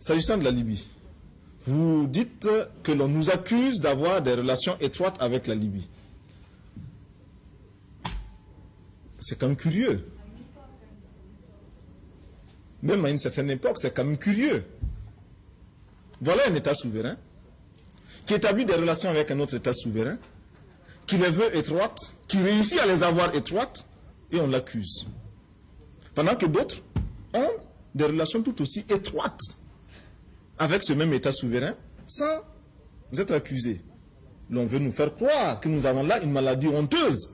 S'agissant de la Libye, vous dites que l'on nous accuse d'avoir des relations étroites avec la Libye. C'est quand même curieux. Même à une certaine époque, c'est quand même curieux. Voilà un État souverain qui établit des relations avec un autre État souverain, qui les veut étroites, qui réussit à les avoir étroites, et on l'accuse. Pendant que d'autres ont des relations tout aussi étroites avec ce même État souverain, sans être accusés. L'on veut nous faire croire que nous avons là une maladie honteuse,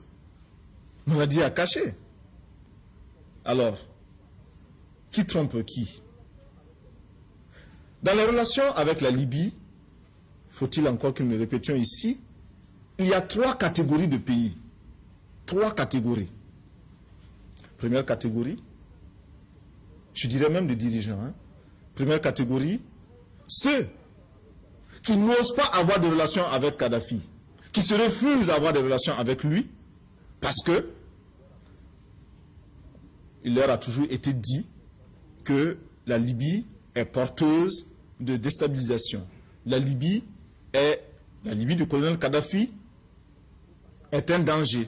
une maladie à cacher. Alors, qui trompe qui? Dans les relations avec la Libye, faut-il encore que nous le répétions ici, il y a 3 catégories de pays. 3 catégories. Première catégorie, je dirais même de dirigeants. Première catégorie, ceux qui n'osent pas avoir de relations avec Kadhafi, qui se refusent à avoir des relations avec lui, parce que il leur a toujours été dit que la Libye est porteuse de déstabilisation. La Libye du colonel Kadhafi est un danger.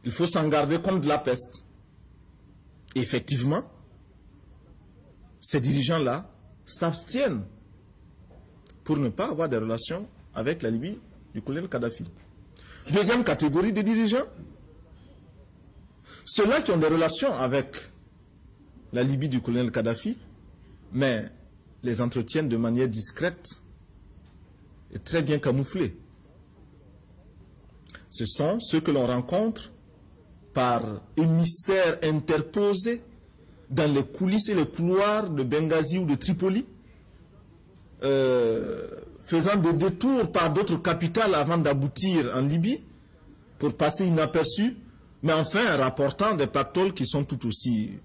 Il faut s'en garder comme de la peste. Et effectivement, ces dirigeants-là s'abstiennent pour ne pas avoir des relations avec la Libye du colonel Kadhafi. Deuxième catégorie de dirigeants, ceux-là qui ont des relations avec la Libye du colonel Kadhafi, mais les entretiennent de manière discrète et très bien camouflée. Ce sont ceux que l'on rencontre par émissaires interposés dans les coulisses et les couloirs de Benghazi ou de Tripoli, faisant des détours par d'autres capitales avant d'aboutir en Libye, pour passer inaperçus, mais enfin rapportant des pactoles qui sont tout aussi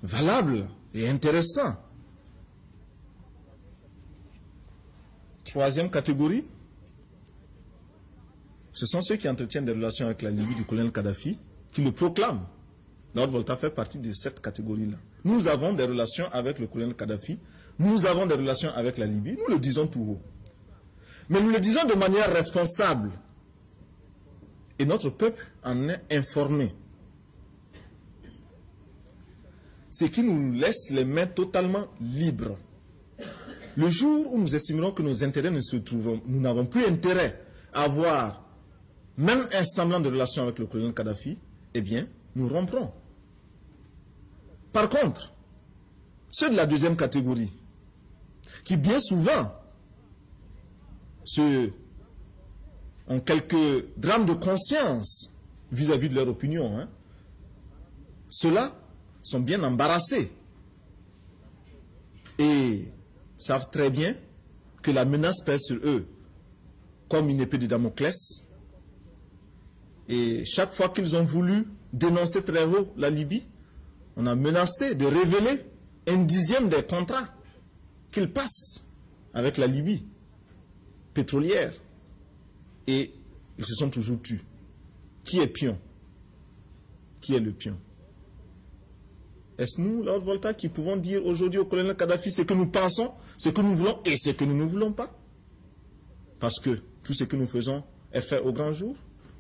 valables et intéressants. Troisième catégorie, ce sont ceux qui entretiennent des relations avec la Libye du colonel Kadhafi, qui le proclament. Lord Volta fait partie de cette catégorie-là. Nous avons des relations avec le colonel Kadhafi, nous avons des relations avec la Libye, nous le disons tout haut. Mais nous le disons de manière responsable. Et notre peuple en est informé. Ce qui nous laisse les mains totalement libres. Le jour où nous estimerons que nos intérêts ne se trouveront, nous n'avons plus intérêt à avoir même un semblant de relation avec le colonel Kadhafi, eh bien, nous romprons. Par contre, ceux de la deuxième catégorie, qui bien souvent ont quelques drames de conscience vis-à-vis de leur opinion, ceux-là sont bien embarrassés et savent très bien que la menace pèse sur eux comme une épée de Damoclès. Et chaque fois qu'ils ont voulu dénoncer très haut la Libye, on a menacé de révéler 1/10 des contrats qu'ils passent avec la Libye pétrolière. Et ils se sont toujours tus. Qui est pion? Qui est le pion? Est-ce nous, Lord Volta, qui pouvons dire aujourd'hui au colonel Kadhafi ce que nous pensons, ce que nous voulons et ce que nous ne voulons pas? Parce que tout ce que nous faisons est fait au grand jour?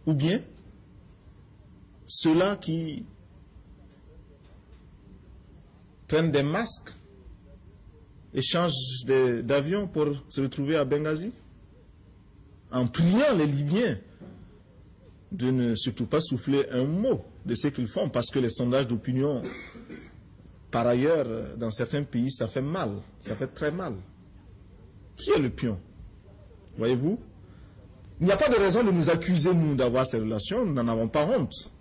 Ou bien ceux-là qui prennent des masques et changent d'avion pour se retrouver à Benghazi, en priant les Libyens de ne surtout pas souffler un mot de ce qu'ils font, parce que les sondages d'opinion, par ailleurs, dans certains pays, ça fait mal, ça fait très mal. Qui est le pion? Voyez-vous? Il n'y a pas de raison de nous accuser, nous, d'avoir ces relations, nous n'en avons pas honte.